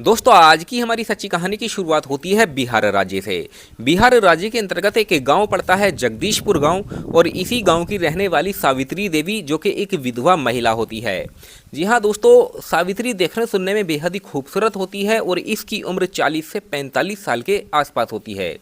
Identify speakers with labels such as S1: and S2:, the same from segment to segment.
S1: दोस्तों आज की हमारी सच्ची कहानी की शुरुआत होती है बिहार राज्य से। बिहार राज्य के अंतर्गत एक गांव पड़ता है जगदीशपुर गांव, और इसी गांव की रहने वाली सावित्री देवी जो कि एक विधवा महिला होती है। जी हाँ दोस्तों, सावित्री देखने सुनने में बेहद ही खूबसूरत होती है और इसकी उम्र 40 से 45 साल के आसपास होती है।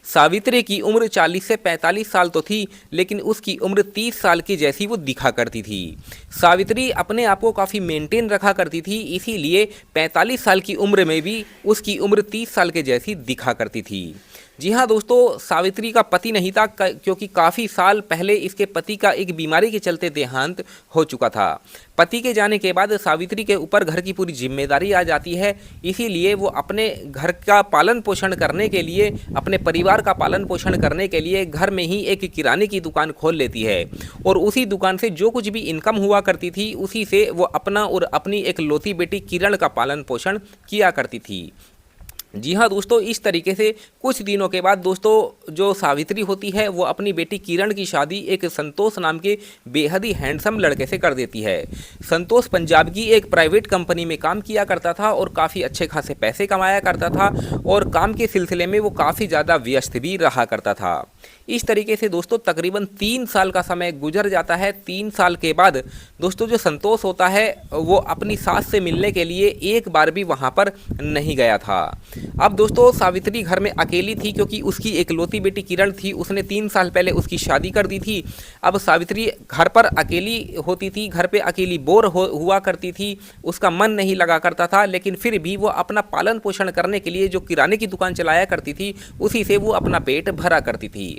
S1: सावित्री की उम्र 40 से 45 साल तो थी, लेकिन उसकी उम्र 30 साल की जैसी वो दिखा करती थी। सावित्री अपने आप को काफ़ी मेंटेन रखा करती थी, इसीलिए 45 साल की उम्र में भी उसकी उम्र 30 साल के जैसी दिखा करती थी। जी हाँ दोस्तों, सावित्री का पति नहीं था क्योंकि काफ़ी साल पहले इसके पति का एक बीमारी के चलते देहांत हो चुका था। पति के जाने के बाद सावित्री के ऊपर घर की पूरी जिम्मेदारी आ जाती है, इसीलिए वो अपने घर का पालन पोषण करने के लिए, अपने परिवार का पालन पोषण करने के लिए घर में ही एक किराने की दुकान खोल लेती है, और उसी दुकान से जो कुछ भी इनकम हुआ करती थी उसी से वो अपना और अपनी एक लौती बेटी किरण का पालन पोषण किया करती थी। जी हाँ दोस्तों, इस तरीके से कुछ दिनों के बाद दोस्तों जो सावित्री होती है वो अपनी बेटी किरण की शादी एक संतोष नाम के बेहद ही हैंडसम लड़के से कर देती है। संतोष पंजाब की एक प्राइवेट कंपनी में काम किया करता था और काफ़ी अच्छे खासे पैसे कमाया करता था, और काम के सिलसिले में वो काफ़ी ज़्यादा व्यस्त भी रहा करता था। इस तरीके से दोस्तों तकरीबन 3 साल का समय गुजर जाता है। 3 साल के बाद दोस्तों जो संतोष होता है वो अपनी सास से मिलने के लिए एक बार भी वहाँ पर नहीं गया था। अब दोस्तों सावित्री घर में अकेली थी क्योंकि उसकी एकलौती बेटी किरण थी, उसने 3 साल पहले उसकी शादी कर दी थी। अब सावित्री घर पर अकेली होती थी, घर पे अकेली बोर हुआ करती थी, उसका मन नहीं लगा करता था, लेकिन फिर भी वो अपना पालन पोषण करने के लिए जो किराने की दुकान चलाया करती थी उसी से वो अपना पेट भरा करती थी।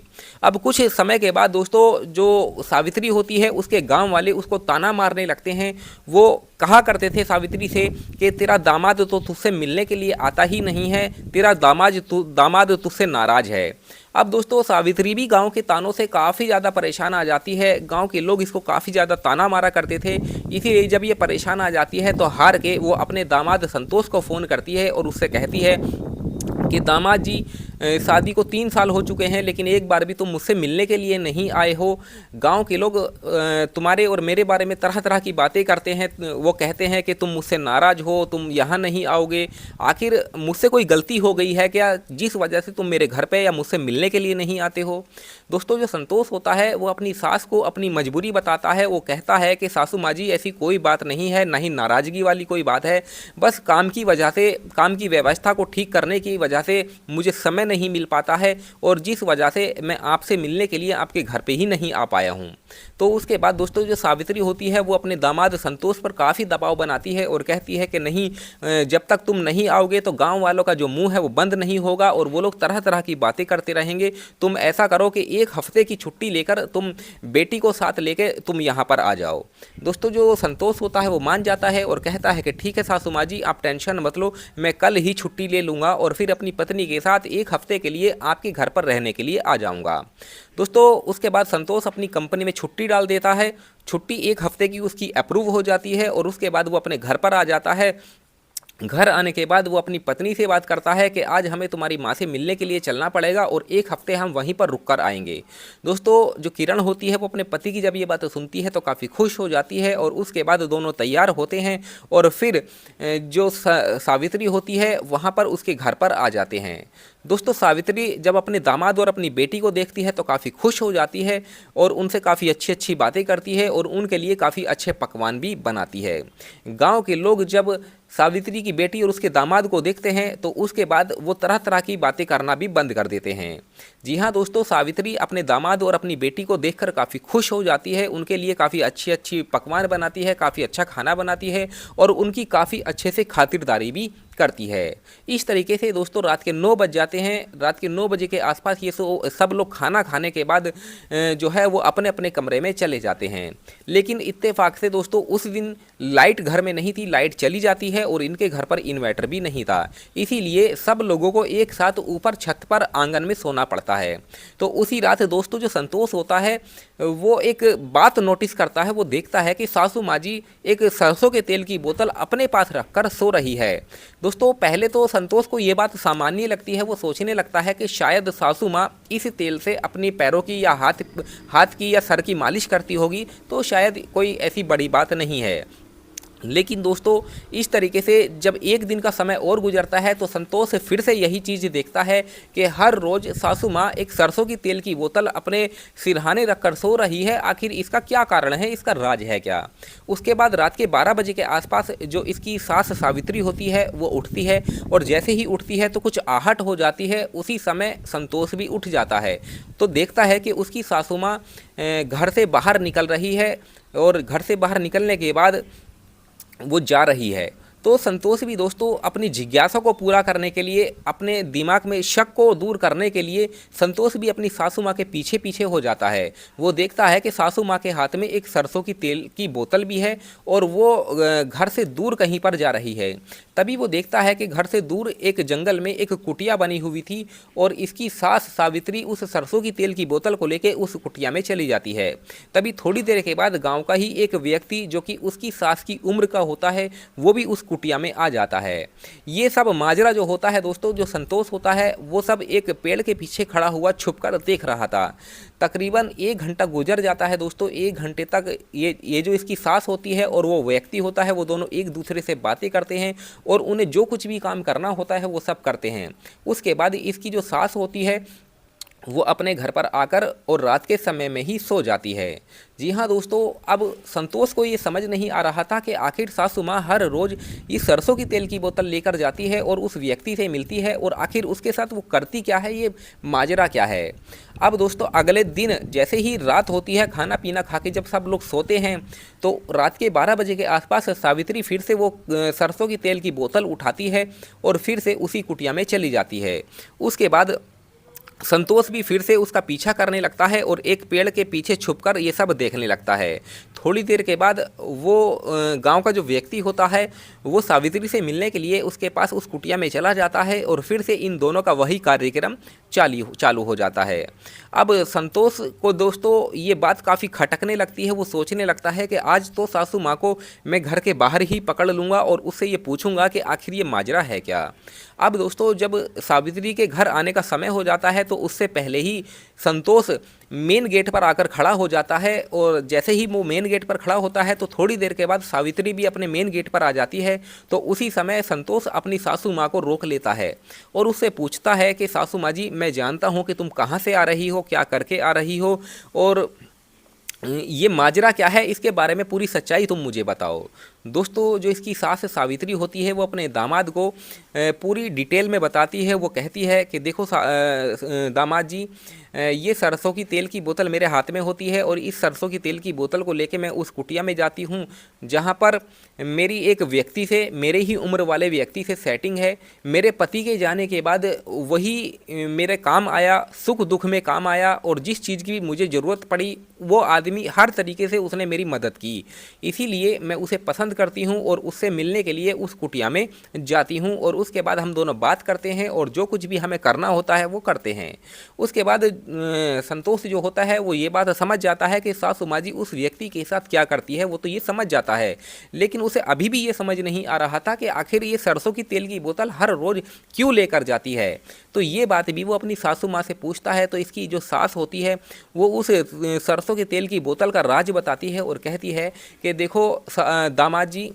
S1: अब कुछ समय के बाद दोस्तों जो सावित्री होती है उसके गांव वाले उसको ताना मारने लगते हैं। वो कहा करते थे सावित्री से कि तेरा दामाद तो तुझसे मिलने के लिए आता ही नहीं है, तेरा दामाद तुझसे नाराज है। अब दोस्तों सावित्री भी गांव के तानों से काफ़ी ज़्यादा परेशान आ जाती है। गांव के लोग इसको काफ़ी ज़्यादा ताना मारा करते थे, इसीलिए जब ये परेशान आ जाती है तो हार के वो अपने दामाद संतोष को फ़ोन करती है और उससे कहती है कि दामाद जी, शादी को 3 साल हो चुके हैं लेकिन एक बार भी तुम मुझसे मिलने के लिए नहीं आए हो। गांव के लोग तुम्हारे और मेरे बारे में तरह तरह की बातें करते हैं, वो कहते हैं कि तुम मुझसे नाराज़ हो, तुम यहाँ नहीं आओगे। आखिर मुझसे कोई गलती हो गई है क्या जिस वजह से तुम मेरे घर पे या मुझसे मिलने के लिए नहीं आते हो। दोस्तों जो संतोष होता है वो अपनी सास को अपनी मजबूरी बताता है। वो कहता है कि सासू माँ जी ऐसी कोई बात नहीं है, ना ही नाराज़गी वाली कोई बात है, बस काम की वजह से, काम की व्यवस्था को ठीक करने की वजह से मुझे समय नहीं मिल पाता है, और जिस वजह से मैं आपसे मिलने के लिए आपके घर पे ही नहीं आ पाया हूँ। तो उसके बाद दोस्तों जो सावित्री होती है वो अपने दामाद संतोष पर काफ़ी दबाव बनाती है और कहती है कि नहीं, जब तक तुम नहीं आओगे तो गांव वालों का जो मुंह है वो बंद नहीं होगा और वो लोग तरह तरह की बातें करते रहेंगे। तुम ऐसा करो कि 1 हफ्ते की छुट्टी लेकर तुम बेटी को साथ लेके तुम यहाँ पर आ जाओ। दोस्तों जो संतोष होता है वो मान जाता है और कहता है कि ठीक है सासू माँ जी, आप टेंशन मत लो, मैं कल ही छुट्टी ले लूँगा और फिर अपनी पत्नी के साथ 1 हफ्ते के लिए आपके घर पर रहने के लिए आ जाऊंगा। दोस्तों उसके बाद संतोष अपनी कंपनी में छुट्टी डाल देता है। छुट्टी 1 हफ्ते की उसकी अप्रूव हो जाती है और उसके बाद वो अपने घर पर आ जाता है। घर आने के बाद वो अपनी पत्नी से बात करता है कि आज हमें तुम्हारी माँ से मिलने के लिए चलना पड़ेगा और 1 हफ्ते हम वहीं पर रुक कर आएंगे। दोस्तों जो किरण होती है वो अपने पति की जब ये बात सुनती है तो काफ़ी खुश हो जाती है, और उसके बाद दोनों तैयार होते हैं और फिर जो सावित्री होती है वहाँ पर उसके घर पर आ जाते हैं। दोस्तों सावित्री जब अपने दामाद और अपनी बेटी को देखती है तो काफ़ी खुश हो जाती है और उनसे काफ़ी अच्छी अच्छी बातें करती है और उनके लिए काफ़ी अच्छे पकवान भी बनाती है। गांव के लोग जब सावित्री की बेटी और उसके दामाद को देखते हैं तो उसके बाद वो तरह तरह की बातें करना भी बंद कर देते हैं। जी हाँ दोस्तों, सावित्री अपने दामाद और अपनी बेटी को देखकर काफ़ी खुश हो जाती है, उनके लिए काफ़ी अच्छी अच्छी पकवान बनाती है, काफ़ी अच्छा खाना बनाती है और उनकी काफ़ी अच्छे से खातिरदारी भी करती है। इस तरीके से दोस्तों रात के 9 बज जाते हैं। रात के 9 बजे के आसपास ये सब लोग खाना खाने के बाद जो है वो अपने अपने कमरे में चले जाते हैं। लेकिन इत्तेफाक से दोस्तों उस दिन लाइट घर में नहीं थी, लाइट चली जाती है और इनके घर पर इन्वर्टर भी नहीं था, इसीलिए सब लोगों को एक साथ ऊपर छत पर आंगन में सोना पड़ता है। तो उसी रात दोस्तों जो संतोष होता है वो एक बात नोटिस करता है। वो देखता है कि सासू माँ जी एक सरसों के तेल की बोतल अपने पास रखकर सो रही है। दोस्तों पहले तो संतोष को ये बात सामान्य लगती है, वो सोचने लगता है कि शायद सासू माँ इस तेल से अपनी पैरों की या हाथ की या सर की मालिश करती होगी, तो शायद कोई ऐसी बड़ी बात नहीं है। लेकिन दोस्तों इस तरीके से जब एक दिन का समय और गुजरता है तो संतोष फिर से यही चीज़ देखता है कि हर रोज़ सासू माँ एक सरसों की तेल की बोतल अपने सिरहाने रखकर सो रही है। आखिर इसका क्या कारण है, इसका राज है क्या। उसके बाद रात के 12 बजे के आसपास जो इसकी सास सावित्री होती है वो उठती है, और जैसे ही उठती है तो कुछ आहट हो जाती है। उसी समय संतोष भी उठ जाता है तो देखता है कि उसकी सासू माँ घर से बाहर निकल रही है, और घर से बाहर निकलने के बाद वो जा रही है। तो संतोष भी दोस्तों अपनी जिज्ञासा को पूरा करने के लिए, अपने दिमाग में शक को दूर करने के लिए, संतोष भी अपनी सासू माँ के पीछे पीछे हो जाता है। वो देखता है कि सासू माँ के हाथ में एक सरसों की तेल की बोतल भी है और वो घर से दूर कहीं पर जा रही है। तभी वो देखता है कि घर से दूर एक जंगल में एक कुटिया बनी हुई थी, और इसकी सास सावित्री उस सरसों की तेल की बोतल को लेकर उस कुटिया में चली जाती है। तभी थोड़ी देर के बाद गाँव का ही एक व्यक्ति जो कि उसकी सास की उम्र का होता है वो भी उस कुटिया में आ जाता है। ये सब माजरा जो होता है दोस्तों, जो संतोष होता है वो सब एक पेड़ के पीछे खड़ा हुआ छुपकर देख रहा था। तकरीबन 1 घंटा गुजर जाता है दोस्तों। 1 घंटे तक ये जो इसकी सास होती है और वो व्यक्ति होता है वो दोनों एक दूसरे से बातें करते हैं, और उन्हें जो कुछ भी काम करना होता है वो सब करते हैं। उसके बाद इसकी जो सास होती है वो अपने घर पर आकर और रात के समय में ही सो जाती है। जी हाँ दोस्तों, अब संतोष को ये समझ नहीं आ रहा था कि आखिर सासू माँ हर रोज़ इस सरसों की तेल की बोतल लेकर जाती है और उस व्यक्ति से मिलती है, और आखिर उसके साथ वो करती क्या है, ये माजरा क्या है। अब दोस्तों अगले दिन जैसे ही रात होती है, खाना पीना खा के जब सब लोग सोते हैं, तो रात के 12 बजे के आसपास सावित्री फिर से वो सरसों की तेल की बोतल उठाती है और फिर से उसी कुटिया में चली जाती है। उसके बाद संतोष भी फिर से उसका पीछा करने लगता है और एक पेड़ के पीछे छुपकर ये सब देखने लगता है। थोड़ी देर के बाद वो गांव का जो व्यक्ति होता है वो सावित्री से मिलने के लिए उसके पास उस कुटिया में चला जाता है, और फिर से इन दोनों का वही कार्यक्रम चालू हो जाता है। अब संतोष को दोस्तों ये बात काफ़ी खटकने लगती है। वो सोचने लगता है कि आज तो सासू माँ को मैं घर के बाहर ही पकड़ लूँगा और उससे ये पूछूंगा कि आखिर ये माजरा है क्या। अब दोस्तों जब सावित्री के घर आने का समय हो जाता है तो उससे पहले ही संतोष मेन गेट पर आकर खड़ा हो जाता है, और जैसे ही वो मेन गेट पर खड़ा होता है तो थोड़ी देर के बाद सावित्री भी अपने मेन गेट पर आ जाती है। तो उसी समय संतोष अपनी सासू माँ को रोक लेता है और उससे पूछता है कि सासू माँ जी, मैं जानता हूँ कि तुम कहाँ से आ रही हो, क्या करके आ रही हो, और ये माजरा क्या है, इसके बारे में पूरी सच्चाई तुम मुझे बताओ। दोस्तों जो इसकी सास सावित्री होती है वो अपने दामाद को पूरी डिटेल में बताती है। वो कहती है कि देखो दामाद जी, ये सरसों की तेल की बोतल मेरे हाथ में होती है, और इस सरसों की तेल की बोतल को लेके मैं उस कुटिया में जाती हूँ जहाँ पर मेरी एक व्यक्ति से, मेरे ही उम्र वाले व्यक्ति से सेटिंग है। मेरे पति के जाने के बाद वही मेरे काम आया, सुख दुख में काम आया, और जिस चीज़ की भी मुझे ज़रूरत पड़ी वो आदमी हर तरीके से उसने मेरी मदद की। इसीलिए मैं उसे पसंद करती हूँ और उससे मिलने के लिए उस कुटिया में जाती हूँ, और उसके बाद हम दोनों बात करते हैं और जो कुछ भी हमें करना होता है वो करते हैं। उसके बाद संतोष जो होता है वो ये बात समझ जाता है कि सासू माँ जी उस व्यक्ति के साथ क्या करती है, वो तो ये समझ जाता है, लेकिन उसे अभी भी ये समझ नहीं आ रहा था कि आखिर ये सरसों की तेल की बोतल हर रोज़ क्यों लेकर जाती है। तो ये बात भी वो अपनी सासू माँ से पूछता है। तो इसकी जो सास होती है वो उस सरसों के तेल की बोतल का राज बताती है और कहती है कि देखो दामाद जी,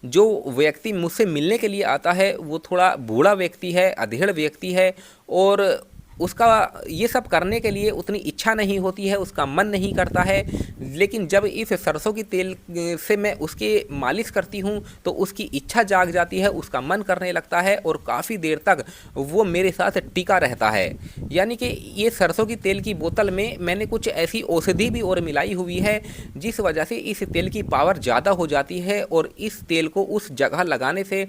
S1: जो व्यक्ति मुझसे मिलने के लिए आता है वो थोड़ा बूढ़ा व्यक्ति है, अधेड़ व्यक्ति है, और उसका ये सब करने के लिए उतनी इच्छा नहीं होती है, उसका मन नहीं करता है। लेकिन जब इस सरसों की तेल से मैं उसकी मालिश करती हूँ तो उसकी इच्छा जाग जाती है, उसका मन करने लगता है, और काफ़ी देर तक वो मेरे साथ टिका रहता है। यानी कि ये सरसों की तेल की बोतल में मैंने कुछ ऐसी औषधि भी और मिलाई हुई है जिस वजह से इस तेल की पावर ज़्यादा हो जाती है, और इस तेल को उस जगह लगाने से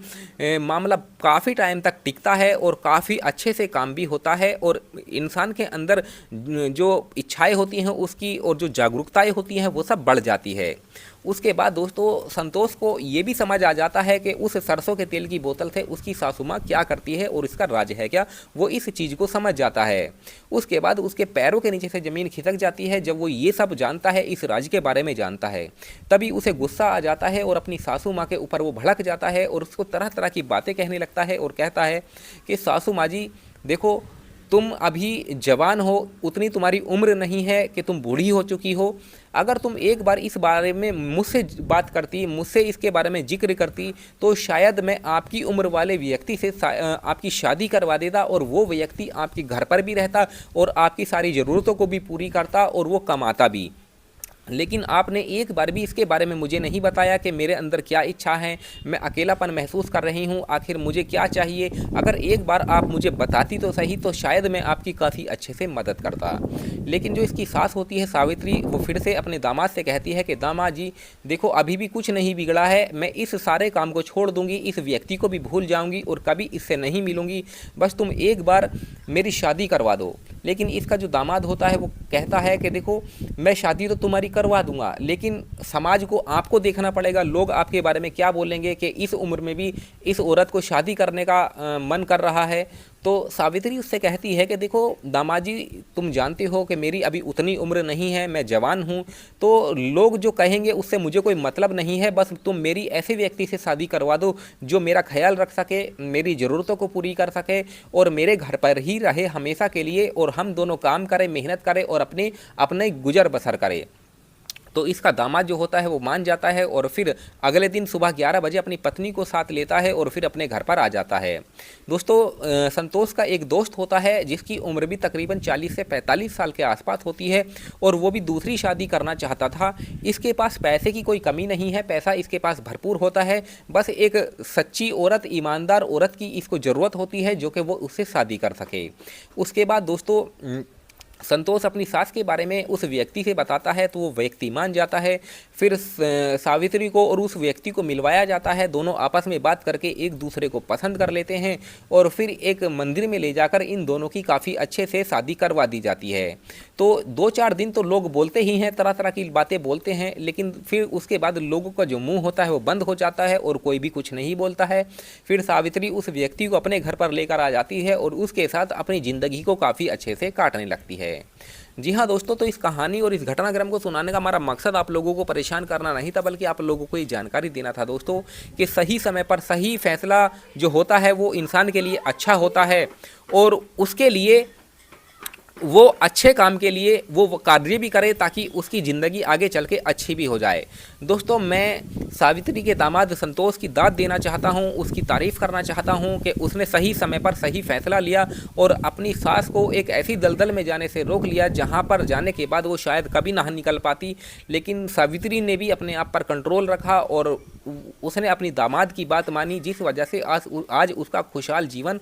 S1: मामला काफ़ी टाइम तक टिकता है और काफ़ी अच्छे से काम भी होता है, और इंसान के अंदर जो इच्छाएं होती हैं उसकी और जो जागरूकताएं होती हैं वो सब बढ़ जाती है। उसके बाद दोस्तों संतोष को ये भी समझ आ जाता है कि उस सरसों के तेल की बोतल से उसकी सासू माँ क्या करती है और इसका राज है क्या, वो इस चीज़ को समझ जाता है। उसके बाद उसके पैरों के नीचे से ज़मीन खिसक जाती है जब वो ये सब जानता है, इस राज के बारे में जानता है। तभी उसे गुस्सा आ जाता है और अपनी सासू माँ के ऊपर वो भड़क जाता है और उसको तरह तरह की बातें कहने लगता है और कहता है कि सासू माँ जी देखो, तुम अभी जवान हो, उतनी तुम्हारी उम्र नहीं है कि तुम बूढ़ी हो चुकी हो। अगर तुम एक बार इस बारे में मुझसे बात करती, मुझसे इसके बारे में जिक्र करती, तो शायद मैं आपकी उम्र वाले व्यक्ति से आपकी शादी करवा देता और वो व्यक्ति आपके घर पर भी रहता और आपकी सारी ज़रूरतों को भी पूरी करता और वो कमाता भी। लेकिन आपने एक बार भी इसके बारे में मुझे नहीं बताया कि मेरे अंदर क्या इच्छा है, मैं अकेलापन महसूस कर रही हूँ, आखिर मुझे क्या चाहिए। अगर एक बार आप मुझे बताती तो सही, तो शायद मैं आपकी काफ़ी अच्छे से मदद करता। लेकिन जो इसकी सास होती है सावित्री, वो फिर से अपने दामाद से कहती है कि दामाद जी देखो, अभी भी कुछ नहीं बिगड़ा है, मैं इस सारे काम को छोड़ दूंगी, इस व्यक्ति को भी भूल जाऊंगी और कभी इससे नहीं मिलूंगी, बस तुम एक बार मेरी शादी करवा दो। लेकिन इसका जो दामाद होता है वो कहता है कि देखो, मैं शादी तो तुम्हारी करवा दूंगा, लेकिन समाज को आपको देखना पड़ेगा, लोग आपके बारे में क्या बोलेंगे कि इस उम्र में भी इस औरत को शादी करने का मन कर रहा है। तो सावित्री उससे कहती है कि देखो दामाद जी, तुम जानते हो कि मेरी अभी उतनी उम्र नहीं है, मैं जवान हूँ, तो लोग जो कहेंगे उससे मुझे कोई मतलब नहीं है, बस तुम मेरी ऐसे व्यक्ति से शादी करवा दो जो मेरा ख्याल रख सके, मेरी ज़रूरतों को पूरी कर सके और मेरे घर पर ही रहे हमेशा के लिए, और हम दोनों काम करें, मेहनत करें और अपने गुजर बसर करें। तो इसका दामाद जो होता है वो मान जाता है और फिर अगले दिन सुबह 11 बजे अपनी पत्नी को साथ लेता है और फिर अपने घर पर आ जाता है। दोस्तों, संतोष का एक दोस्त होता है जिसकी उम्र भी तकरीबन 40 से 45 साल के आसपास होती है और वो भी दूसरी शादी करना चाहता था। इसके पास पैसे की कोई कमी नहीं है, पैसा इसके पास भरपूर होता है, बस एक सच्ची औरत, ईमानदार औरत की इसको ज़रूरत होती है जो कि वो उससे शादी कर सके। उसके बाद दोस्तों, संतोष अपनी सास के बारे में उस व्यक्ति से बताता है तो वो व्यक्ति मान जाता है। फिर सावित्री को और उस व्यक्ति को मिलवाया जाता है, दोनों आपस में बात करके एक दूसरे को पसंद कर लेते हैं और फिर एक मंदिर में ले जाकर इन दोनों की काफ़ी अच्छे से शादी करवा दी जाती है। तो 2-4 दिन तो लोग बोलते ही हैं, तरह तरह की बातें बोलते हैं, लेकिन फिर उसके बाद लोगों का जो मुंह होता है वो बंद हो जाता है और कोई भी कुछ नहीं बोलता है। फिर सावित्री उस व्यक्ति को अपने घर पर लेकर आ जाती है और उसके साथ अपनी ज़िंदगी को काफ़ी अच्छे से काटने लगती है। जी हाँ दोस्तों, तो इस कहानी और इस घटनाक्रम को सुनाने का हमारा मकसद आप लोगों को परेशान करना नहीं था, बल्कि आप लोगों को ये जानकारी देना था दोस्तों कि सही समय पर सही फैसला जो होता है वो इंसान के लिए अच्छा होता है और उसके लिए वो अच्छे काम के लिए वो कार्य भी करे ताकि उसकी ज़िंदगी आगे चल के अच्छी भी हो जाए। दोस्तों, मैं सावित्री के दामाद संतोष की दाद देना चाहता हूँ, उसकी तारीफ़ करना चाहता हूँ कि उसने सही समय पर सही फैसला लिया और अपनी सास को एक ऐसी दलदल में जाने से रोक लिया जहाँ पर जाने के बाद वो शायद कभी ना निकल पाती। लेकिन सावित्री ने भी अपने आप पर कंट्रोल रखा और उसने अपनी दामाद की बात मानी, जिस वजह से आज उसका खुशहाल जीवन,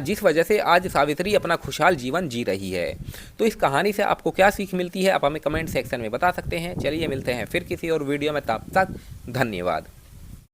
S1: जिस वजह से आज सावित्री अपना खुशहाल जीवन जी रही है। तो इस कहानी से आपको क्या सीख मिलती है आप हमें कमेंट सेक्शन में बता सकते हैं। चलिए मिलते हैं फिर किसी और वीडियो में, तब तक धन्यवाद।